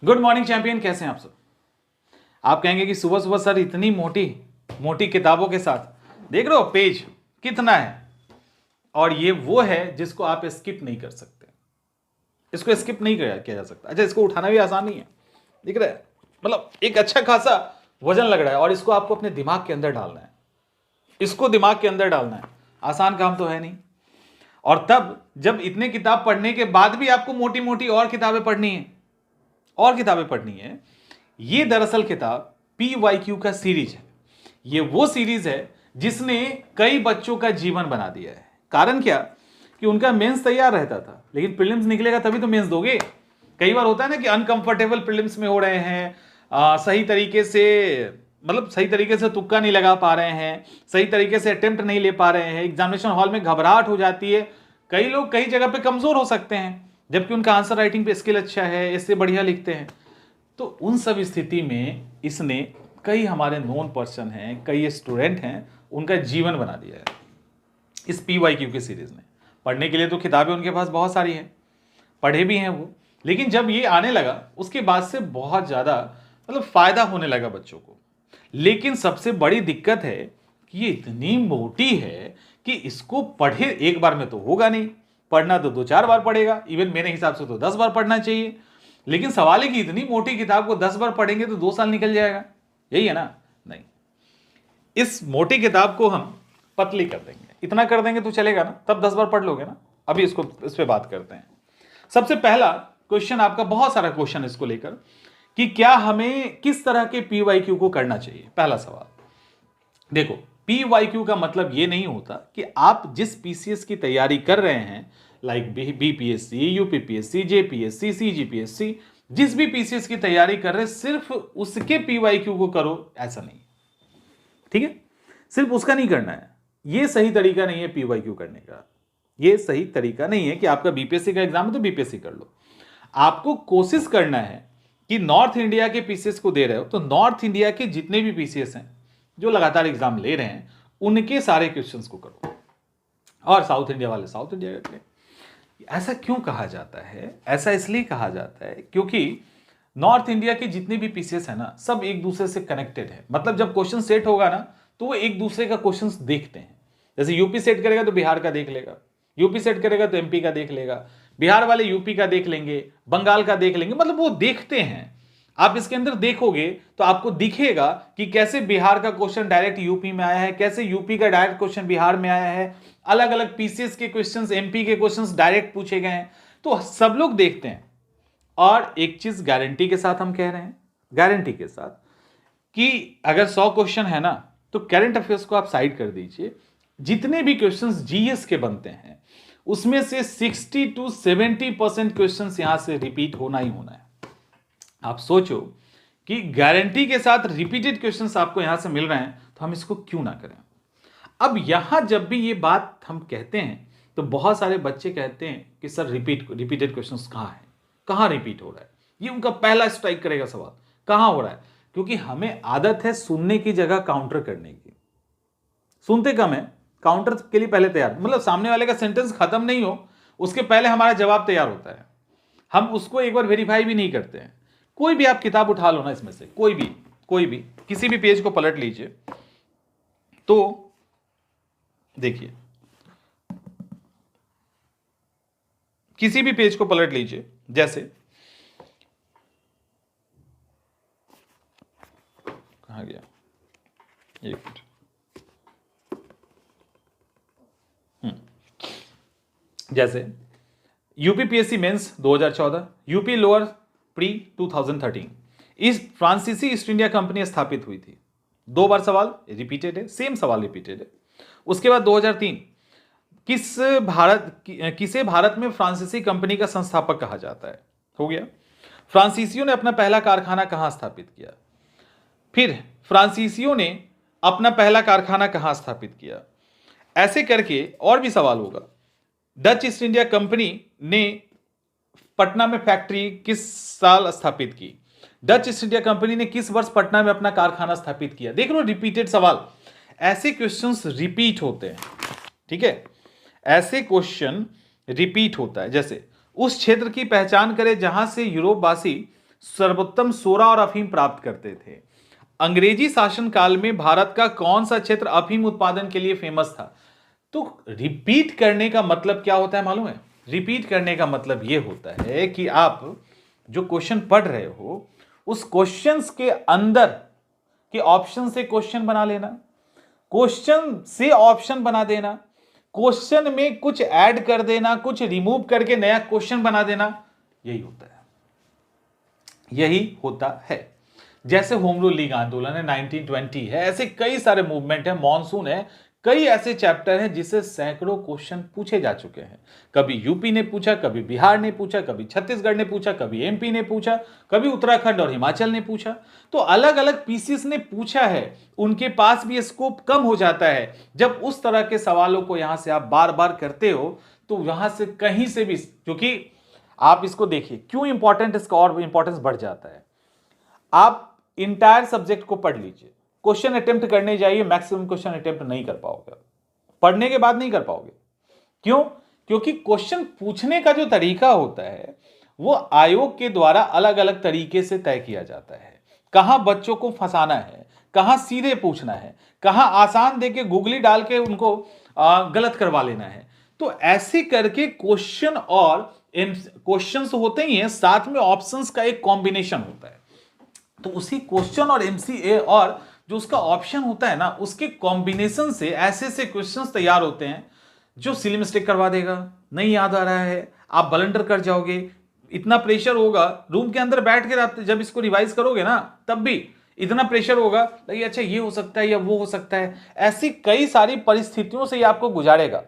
Good morning champion, कैसे हैं आप सब। आप कहेंगे कि सुबह सुबह सर इतनी मोटी मोटी किताबों के साथ, देख रहे हो पेज कितना है, और ये वो है जिसको आप स्किप नहीं कर सकते। इसको स्किप नहीं किया जा सकता। अच्छा, इसको उठाना भी आसान नहीं है, दिख रहा है, मतलब एक अच्छा खासा वजन लग रहा है, और इसको आपको अपने दिमाग के अंदर डालना है। इसको दिमाग के अंदर डालना है, आसान काम तो है नहीं। और तब जब इतने किताब पढ़ने के बाद भी आपको मोटी मोटी और किताबें पढ़नी है, ये दरअसल किताब PYQ का सीरीज है। ये वो सीरीज है जिसने कई बच्चों का जीवन बना दिया है। कारण क्या कि उनका मेंस तैयार रहता था, लेकिन प्रीलिम्स निकलेगा तभी तो मेंस दोगे। कई बार होता है ना कि अनकंफर्टेबल प्रीलिम्स में हो रहे हैं, सही तरीके से तुक्का नहीं लगा पा रहे हैं, सही तरीके से अटेम्प्ट नहीं ले पा रहे हैं, एग्जामिनेशन हॉल में घबराहट हो जाती है। कई लोग कई जगह पे कमजोर हो सकते हैं, जबकि उनका आंसर राइटिंग पे स्किल अच्छा है, इससे बढ़िया लिखते हैं। तो उन सब स्थिति में इसने कई हमारे नोन पर्सन हैं, कई स्टूडेंट हैं, उनका जीवन बना दिया है इस PYQ की सीरीज ने। पढ़ने के लिए तो किताबें उनके पास बहुत सारी हैं, पढ़े भी हैं वो, लेकिन जब ये आने लगा उसके बाद से बहुत ज़्यादा फायदा होने लगा बच्चों को। लेकिन सबसे बड़ी दिक्कत है कि ये इतनी मोटी है कि इसको पढ़े एक बार में तो होगा नहीं, पढ़ना तो 2-4 बार पड़ेगा। इवन मेरे हिसाब से तो 10 बार पढ़ना चाहिए। लेकिन सवाल है कि इतनी मोटी किताब को 10 बार पढ़ेंगे तो 2 साल निकल जाएगा, यही है ना? नहीं, इस मोटी किताब को हम पतली कर देंगे, इतना कर देंगे तो चलेगा ना, तब 10 बार पढ़ लोगे ना। अभी इस पे बात करते हैं। सबसे पहला क्वेश्चन आपका, बहुत सारा क्वेश्चन इसको लेकर कि क्या हमें किस तरह के PYQ को करना चाहिए। पहला सवाल देखो, PYQ का मतलब ये नहीं होता कि आप जिस PCS की तैयारी कर रहे हैं, like BPSC, UPPSC, JPSC, CGPSC, जिस भी PCS की तैयारी कर रहे हैं सिर्फ उसके PYQ को करो, ऐसा नहीं, ठीक है? सिर्फ उसका नहीं करना है। ये सही तरीका नहीं है PYQ करने का। ये सही तरीका नहीं है कि आपका BPSC का एग्जाम है तो BPSC कर लो। आपको कोशिश करना है कि नॉर्थ इंडिया के PCS को दे रहे हो तो नॉर्थ इंडिया के जितने भी PCS हैं जो लगातार एग्जाम ले रहे हैं उनके सारे क्वेश्चंस को करो, और साउथ इंडिया वाले साउथ इंडिया करते हैं। ऐसा क्यों कहा जाता है? ऐसा इसलिए कहा जाता है क्योंकि नॉर्थ इंडिया के जितने भी PCS है ना, सब एक दूसरे से कनेक्टेड है। मतलब जब क्वेश्चन सेट होगा ना तो वो एक दूसरे का क्वेश्चन देखते हैं। जैसे यूपी सेट करेगा तो बिहार का देख लेगा, यूपी सेट करेगा तो MP का देख लेगा, बिहार वाले यूपी का देख लेंगे, बंगाल का देख लेंगे, मतलब वो देखते हैं। आप इसके अंदर देखोगे तो आपको दिखेगा कि कैसे बिहार का क्वेश्चन डायरेक्ट यूपी में आया है, कैसे यूपी का डायरेक्ट क्वेश्चन बिहार में आया है, अलग अलग PCS के क्वेश्चंस, MP के क्वेश्चंस डायरेक्ट पूछे गए हैं, तो सब लोग देखते हैं। और एक चीज गारंटी के साथ हम कह रहे हैं, गारंटी के साथ, कि अगर 100 क्वेश्चन है ना तो करंट अफेयर्स को आप साइड कर दीजिए, जितने भी क्वेश्चंस GS के बनते हैं उसमें से 60 to 70% क्वेश्चंस यहां से रिपीट होना ही होना है। आप सोचो कि गारंटी के साथ रिपीटेड क्वेश्चंस आपको यहां से मिल रहे हैं, तो हम इसको क्यों ना करें। अब यहां जब भी ये बात हम कहते हैं तो बहुत सारे बच्चे कहते हैं कि सर रिपीटेड क्वेश्चंस कहां है, कहां रिपीट हो रहा है। ये उनका पहला स्ट्राइक करेगा सवाल, कहां हो रहा है। क्योंकि हमें आदत है सुनने की जगह काउंटर करने की, सुनते कम है, काउंटर के लिए पहले तैयार, मतलब सामने वाले का सेंटेंस खत्म नहीं हो उसके पहले हमारा जवाब तैयार होता है। हम उसको एक बार वेरीफाई भी नहीं करते हैं। कोई भी आप किताब उठा लो ना, इसमें से कोई भी किसी भी पेज को पलट लीजिए तो देखिए, किसी भी पेज को पलट लीजिए, जैसे कहां गया, एक मिनट, जैसे UPPSC mains 2014, UP lower pre 2013, इस फ्रांसीसी ईस्ट इंडिया कंपनी स्थापित हुई थी। 2 बार सवाल रिपीटेड है, सेम सवाल रिपीटेड है। उसके बाद 2003, किसे भारत में फ्रांसीसी कंपनी का संस्थापक कहा जाता है, हो गया। फ्रांसीसियों ने अपना पहला कारखाना कहां स्थापित किया, फिर फ्रांसीसियों ने अपना पहला कारखाना कहां स्थापित किया, ऐसे करके और भी सवाल होगा। डच ईस्ट इंडिया कंपनी ने पटना में फैक्ट्री किस साल स्थापित की, डच ईस्ट इंडिया कंपनी ने किस वर्ष पटना में अपना कारखाना स्थापित किया। देख लो, रिपीटेड सवाल, ऐसे क्वेश्चंस रिपीट होते हैं, ठीक है, ऐसे क्वेश्चन रिपीट होता है। जैसे उस क्षेत्र की पहचान करें जहां से यूरोपवासी सर्वोत्तम सोरा और अफीम प्राप्त करते थे। अंग्रेजी शासनकाल में भारत का कौन सा क्षेत्र अफीम उत्पादन के लिए फेमस था? तो रिपीट करने का मतलब क्या होता है मालूम है? रिपीट करने का मतलब यह होता है कि आप जो क्वेश्चन पढ़ रहे हो उस क्वेश्चंस के अंदर के ऑप्शन से क्वेश्चन बना लेना, क्वेश्चन से ऑप्शन बना देना, क्वेश्चन में कुछ ऐड कर देना, कुछ रिमूव करके नया क्वेश्चन बना देना, यही होता है, यही होता है। जैसे होम रूल लीग आंदोलन है, 1920 है, ऐसे कई सारे मूवमेंट है, मॉनसून है, कई ऐसे चैप्टर हैं जिससे सैकड़ों क्वेश्चन पूछे जा चुके हैं। कभी यूपी ने पूछा, कभी बिहार ने पूछा, कभी छत्तीसगढ़ ने पूछा, कभी एमपी ने पूछा, कभी उत्तराखंड और हिमाचल ने पूछा। तो अलग अलग पीसीस ने पूछा है, उनके पास भी स्कोप कम हो जाता है। जब उस तरह के सवालों को यहां से आप बार बार करते हो तो वहां से कहीं से भी, क्योंकि आप इसको देखिए क्यों इंपॉर्टेंट, इसका और इंपॉर्टेंस बढ़ जाता है। आप इंटायर सब्जेक्ट को पढ़ लीजिए, क्वेश्चन अटेम्प्ट करने जाइए, मैक्सिमम क्वेश्चन अटेम्प्ट नहीं कर पाओगे, पढ़ने के बाद नहीं कर पाओगे। क्यों? क्योंकि क्वेश्चन पूछने का जो तरीका होता है वो आयोग के द्वारा अलग अलग तरीके से तय किया जाता है। कहां बच्चों को फंसाना है, कहां सीधे पूछना है, कहां आसान देके गूगली डाल के उनको गलत करवा लेना है। तो ऐसे करके क्वेश्चन और क्वेश्चंस होते ही हैं, साथ में ऑप्शंस का एक कॉम्बिनेशन होता है। तो उसी क्वेश्चन और एमसीए और जो उसका ऑप्शन होता है ना, उसके कॉम्बिनेशन से ऐसे ऐसे क्वेश्चंस तैयार होते हैं जो सिली मिस्टेक करवा देगा। नहीं याद आ रहा है, आप ब्लंडर कर जाओगे, इतना प्रेशर होगा रूम के अंदर बैठ के जब इसको रिवाइज करोगे ना, तब भी इतना प्रेशर होगा, लगे अच्छा ये हो सकता है या वो हो सकता है। ऐसी कई सारी परिस्थितियों से ये आपको गुजारेगा।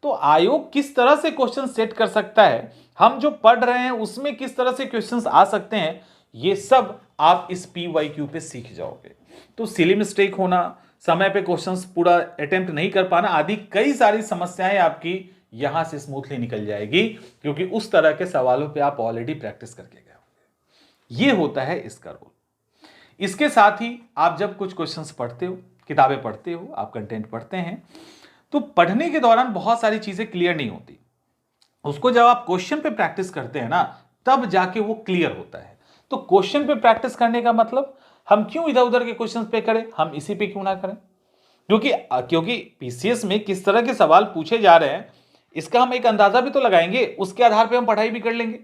तो आयोग किस तरह से क्वेश्चन सेट कर सकता है, हम जो पढ़ रहे हैं उसमें किस तरह से क्वेश्चंस आ सकते हैं, ये सब आप इस पीवाईक्यू पे सीख जाओगे। तो सिली मिस्टेक होना, समय पे क्वेश्चंस पूरा अटेम्प्ट नहीं कर पाना आदि कई सारी समस्याएं आपकी यहां से स्मूथली निकल जाएगी, क्योंकि उस तरह के सवालों पे आप ऑलरेडी प्रैक्टिस करके गए होंगे। ये होता है इसका रोल। इसके साथ ही आप जब कुछ क्वेश्चंस पढ़ते हो, किताबें पढ़ते हो, आप कंटेंट पढ़ते हैं, तो पढ़ने के दौरान बहुत सारी चीजें क्लियर नहीं होती। उसको जब आप क्वेश्चन पे प्रैक्टिस करते हैं ना, तब जाके वो क्लियर होता है। तो क्वेश्चन पे प्रैक्टिस करने का मतलब हम क्यों इधर उधर के क्वेश्चन पे करें, हम इसी पे क्यों ना करें? क्योंकि पीसीएस में किस तरह के सवाल पूछे जा रहे हैं इसका हम एक अंदाजा भी तो लगाएंगे, उसके आधार पे हम पढ़ाई भी कर लेंगे।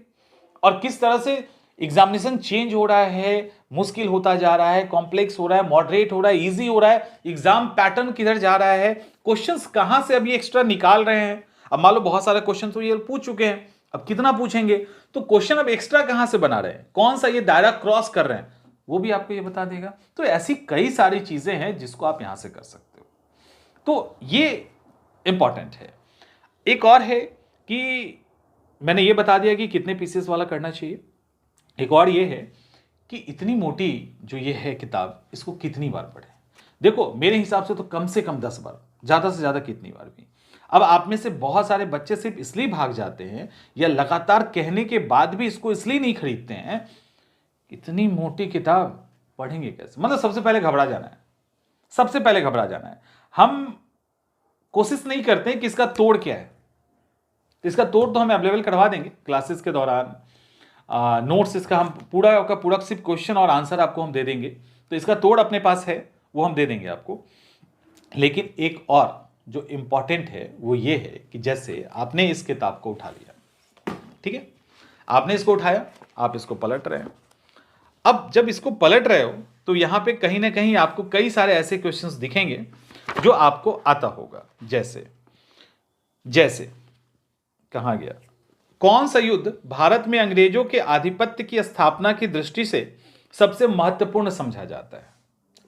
और किस तरह से एग्जामिनेशन चेंज हो रहा है, मुश्किल होता जा रहा है, कॉम्प्लेक्स हो रहा है, मॉडरेट हो रहा है, इजी हो रहा है, एग्जाम पैटर्न किधर जा रहा है, क्वेश्चंस कहां से अभी एक्स्ट्रा निकाल रहे हैं। अब मान लो बहुत सारे क्वेश्चन तो ये पूछ चुके हैं, अब कितना पूछेंगे, तो क्वेश्चन अब एक्स्ट्रा कहां से बना रहे हैं, कौन सा ये दायरा क्रॉस कर रहे हैं, वो भी आपको ये बता देगा। तो ऐसी कई सारी चीजें हैं जिसको आप यहां से कर सकते हो। तो ये इंपॉर्टेंट है। एक और है कि मैंने ये बता दिया कि कितने पीसेस वाला करना चाहिए। एक और ये है कि इतनी मोटी जो ये है किताब, इसको कितनी बार पढ़ें। देखो मेरे हिसाब से तो कम से कम 10 बार, ज्यादा से ज्यादा कितनी बार भी। अब आप में से बहुत सारे बच्चे सिर्फ इसलिए भाग जाते हैं या लगातार कहने के बाद भी इसको इसलिए नहीं खरीदते हैं, इतनी मोटी किताब पढ़ेंगे कैसे। मतलब सबसे पहले घबरा जाना है, सबसे पहले घबरा जाना है। हम कोशिश नहीं करते कि इसका तोड़ क्या है। तो इसका तोड़ तो हम अवेलेबल करवा देंगे क्लासेस के दौरान, नोट्स इसका हम पूरा का पूरा सिर्फ क्वेश्चन और आंसर आपको हम दे देंगे। तो इसका तोड़ अपने पास है, वो हम दे देंगे आपको। लेकिन एक और जो इंपॉर्टेंट है वो ये है कि जैसे आपने इस किताब को उठा लिया, ठीक है, आपने इसको उठाया, आप इसको पलट रहे हो। अब जब इसको पलट रहे हो तो यहां पे कहीं ना कहीं आपको कई सारे ऐसे क्वेश्चंस दिखेंगे जो आपको आता होगा। जैसे जैसे कहां गया, कौन सा युद्ध भारत में अंग्रेजों के आधिपत्य की स्थापना की दृष्टि से सबसे महत्वपूर्ण समझा जाता है।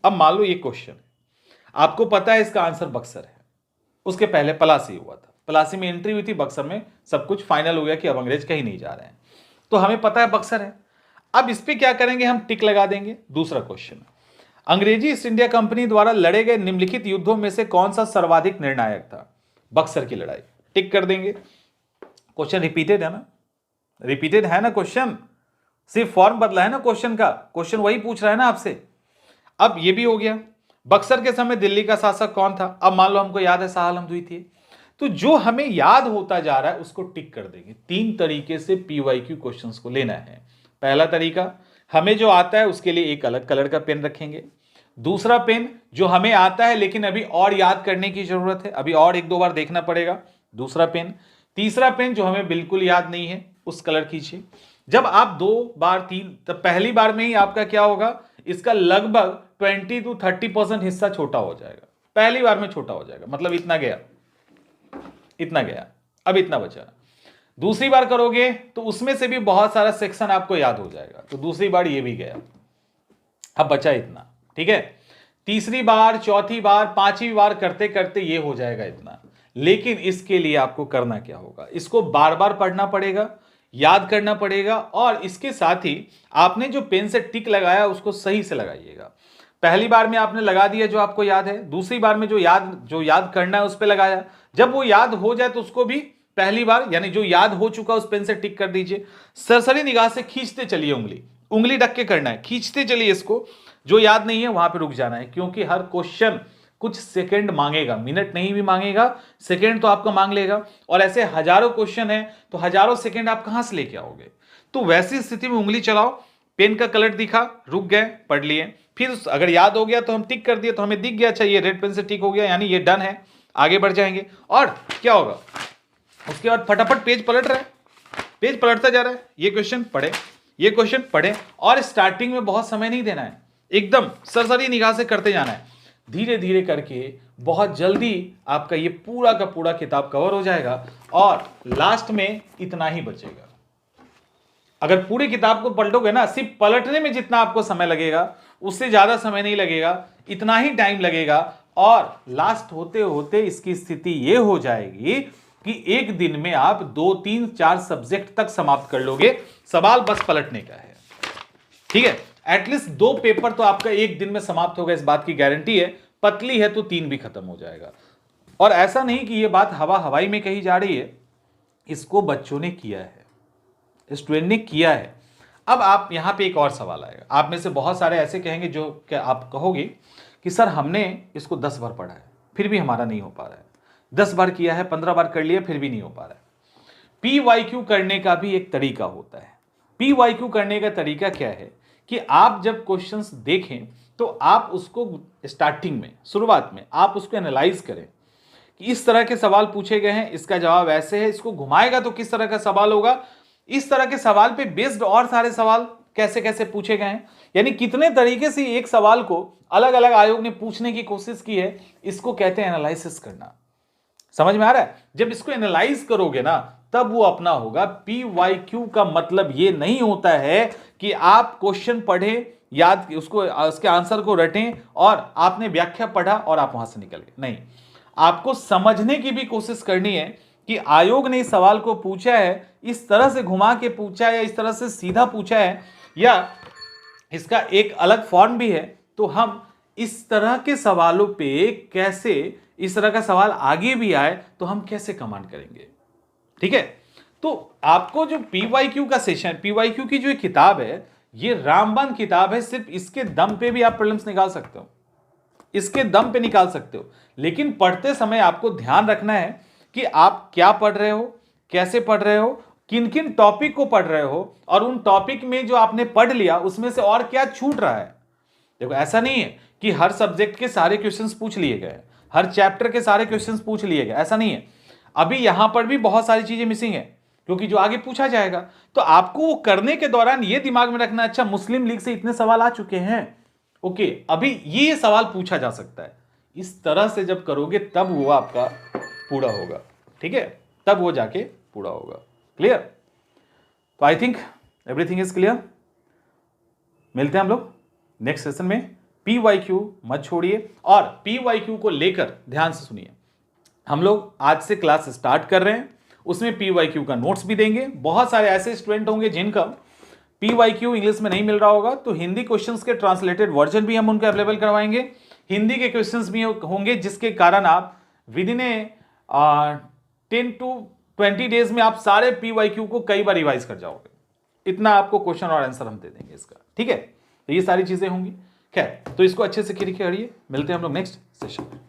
अब मान लो ये क्वेश्चन आपको पता है, इसका आंसर बक्सर है। उसके पहले पलासी हुआ था, पलासी में एंट्री हुई थी, बक्सर में सब कुछ फाइनल हो गया कि अब अंग्रेज कहीं नहीं जा रहे हैं, तो हमें पता है बक्सर है। अब इस पे क्या करेंगे, हम टिक लगा देंगे। दूसरा क्वेश्चन, अंग्रेजी ईस्ट इंडिया कंपनी द्वारा लड़े गए निम्नलिखित युद्धों में से कौन सा सर्वाधिक निर्णायक था? बक्सर की लड़ाई, टिक कर देंगे। क्वेश्चन रिपीटेड है ना, रिपीटेड है ना क्वेश्चन, सिर्फ फॉर्म बदला है ना क्वेश्चन का, क्वेश्चन वही पूछ रहा है ना आपसे। अब ये भी हो गया। बक्सर के समय दिल्ली का शासक कौन था? अब मान लो हमको याद है शाह आलम द्वितीय। तो जो हमें याद होता जा रहा है उसको टिक कर देंगे। 3 तरीके से पीवाईक्यू क्वेश्चंस को लेना है। पहला तरीका हमें जो आता है उसके लिए एक अलग कलर का पेन रखेंगे, दूसरा पेन जो हमें आता है लेकिन अभी और याद करने की जरूरत है, अभी और एक दो बार देखना पड़ेगा, दूसरा पेन, तीसरा पेन जो हमें बिल्कुल याद नहीं है उस कलर कीजिए। जब आप 2 बार 3, तब पहली बार में ही आपका क्या होगा, इसका लगभग 20 to 30% हिस्सा छोटा हो जाएगा, पहली बार में छोटा हो जाएगा, मतलब इतना गया, इतना गया, अब इतना बचा। दूसरी बार करोगे तो उसमें से भी बहुत सारा सेक्शन आपको याद हो जाएगा, तो दूसरी बार ये भी गया, अब बचा इतना, ठीक है। तीसरी बार, चौथी बार, पांचवी बार करते करते ये हो जाएगा इतना। लेकिन इसके लिए आपको करना क्या होगा, इसको बार बार पढ़ना पड़ेगा, याद करना पड़ेगा, और इसके साथ ही आपने जो पेन से टिक लगाया उसको सही से लगाइएगा। पहली बार में आपने लगा दिया जो आपको याद है, दूसरी बार में जो याद करना है उस पर लगाया, जब वो याद हो जाए तो उसको भी पहली बार यानी जो याद हो चुका उस पेन से टिक कर दीजिए। सरसरी निगाह से खींचते चलिए, उंगली ढक के करना है, खींचते चलिए इसको, जो याद नहीं है वहां पे रुक जाना है, क्योंकि हर क्वेश्चन कुछ सेकंड मांगेगा, मिनट नहीं भी मांगेगा, सेकंड तो आपका मांग लेगा, और ऐसे हजारों क्वेश्चन है तो हजारों सेकंड आप कहां से लेके आओगे। तो वैसी स्थिति में उंगली चलाओ, पेन का कलर दिखा, रुक गए, पढ़ लिए, फिर अगर याद हो गया तो हम टिक कर दिए, तो हमें दिख गया अच्छा ये रेड पेन से टिक हो गया, यानी ये डन है, आगे बढ़ जाएंगे। और क्या होगा उसके बाद, फटाफट पेज पलट रहा है, पेज पलटता जा रहा है, ये क्वेश्चन पढ़े, ये क्वेश्चन पढ़े, और स्टार्टिंग में बहुत समय नहीं देना है, एकदम सरसरी निगाह से करते जाना है, धीरे धीरे करके बहुत जल्दी आपका ये पूरा का पूरा किताब कवर हो जाएगा, और लास्ट में इतना ही बचेगा। अगर पूरी किताब को पलटोगे ना, सिर्फ पलटने में जितना आपको समय लगेगा उससे ज्यादा समय नहीं लगेगा, इतना ही टाइम लगेगा, और लास्ट होते होते इसकी स्थिति ये हो जाएगी कि एक दिन में आप 2, 3, 4 सब्जेक्ट तक समाप्त कर लोगे, सवाल बस पलटने का है, ठीक है। एटलीस्ट 2 पेपर तो आपका एक दिन में समाप्त होगा, इस बात की गारंटी है, पतली है तो 3 भी खत्म हो जाएगा। और ऐसा नहीं कि ये बात हवा हवाई में कही जा रही है, इसको बच्चों ने किया है, स्टूडेंट ने किया है। अब आप यहां पे एक और सवाल आएगा, आप में से बहुत सारे ऐसे कहेंगे जो क्या आप कहोगे कि सर हमने इसको 10 बार पढ़ा है फिर भी हमारा नहीं हो पा रहा है, 10 बार किया है, 15 बार कर लिया फिर भी नहीं हो पा रहा है। PYQ करने का भी एक तरीका होता है। PYQ करने का तरीका क्या है कि आप जब क्वेश्चंस देखें तो आप उसको स्टार्टिंग में, शुरुआत में आप उसको एनालाइज करें कि इस तरह के सवाल पूछे गए हैं, इसका जवाब ऐसे है, इसको घुमाएगा तो किस तरह का सवाल होगा, इस तरह के सवाल पे बेस्ड और सारे सवाल कैसे कैसे पूछे गए हैं, यानी कितने तरीके से एक सवाल को अलग अलग आयोग ने पूछने की कोशिश की है, इसको कहते हैं एनालिसिस करना। समझ में आ रहा है? जब इसको एनालाइज करोगे ना तब वो अपना होगा। PYQ का मतलब ये नहीं होता है कि आप क्वेश्चन पढ़े, याद उसको, उसके आंसर को रटें और आपने व्याख्या पढ़ा और आप वहां से निकल गए, नहीं, आपको समझने की भी कोशिश करनी है कि आयोग ने इस सवाल को पूछा है, इस तरह से घुमा के पूछा है या इस तरह से सीधा पूछा है, या इसका एक अलग फॉर्म भी है, तो हम इस तरह के सवालों पे कैसे, इस तरह का सवाल आगे भी आए तो हम कैसे कमांड करेंगे, ठीक है। तो आपको जो PYQ का सेशन, PYQ की जो किताब है, ये रामबाण किताब है, सिर्फ इसके दम पे भी आप प्रीलिम्स निकाल सकते हो, इसके दम पे निकाल सकते हो, लेकिन पढ़ते समय आपको ध्यान रखना है कि आप क्या पढ़ रहे हो, कैसे पढ़ रहे हो, किन किन टॉपिक को पढ़ रहे हो, और उन टॉपिक में जो आपने पढ़ लिया उसमें से और क्या छूट रहा है। देखो ऐसा नहीं है कि हर सब्जेक्ट के सारे क्वेश्चंस पूछ लिए गए, हर चैप्टर के सारे क्वेश्चंस पूछ लिए गए, ऐसा नहीं है। अभी यहां पर भी बहुत सारी चीजें मिसिंग है, क्योंकि जो आगे पूछा जाएगा, तो आपको वो करने के दौरान ये दिमाग में रखना, अच्छा मुस्लिम लीग से इतने सवाल आ चुके हैं, ओके अभी ये सवाल पूछा जा सकता है। इस तरह से जब करोगे तब वो आपका पूरा होगा, ठीक है, तब वो जाके पूरा होगा। क्लियर? तो I think everything is clear. मिलते हैं हम लोग नेक्स्ट सेशन में। PYQ मत छोड़िए, और PYQ को लेकर ध्यान से सुनिए। हम लोग आज से क्लास स्टार्ट कर रहे हैं, उसमें PYQ का नोट्स भी देंगे। बहुत सारे ऐसे स्टूडेंट होंगे जिनका PYQ इंग्लिश में नहीं मिल रहा होगा, तो हिंदी क्वेश्चंस के ट्रांसलेटेड वर्जन भी हम उनको अवेलेबल करवाएंगे, हिंदी के क्वेश्चंस भी होंगे, जिसके कारण आप विद इन 10 to 20 डेज में आप सारे PYQ को कई बार रिवाइज कर जाओगे, इतना आपको क्वेश्चन और आंसर हम दे देंगे इसका, ठीक है। तो ये सारी चीजें होंगी। खैर, तो इसको अच्छे से करिए। मिलते हैं हम लोग नेक्स्ट सेशन में।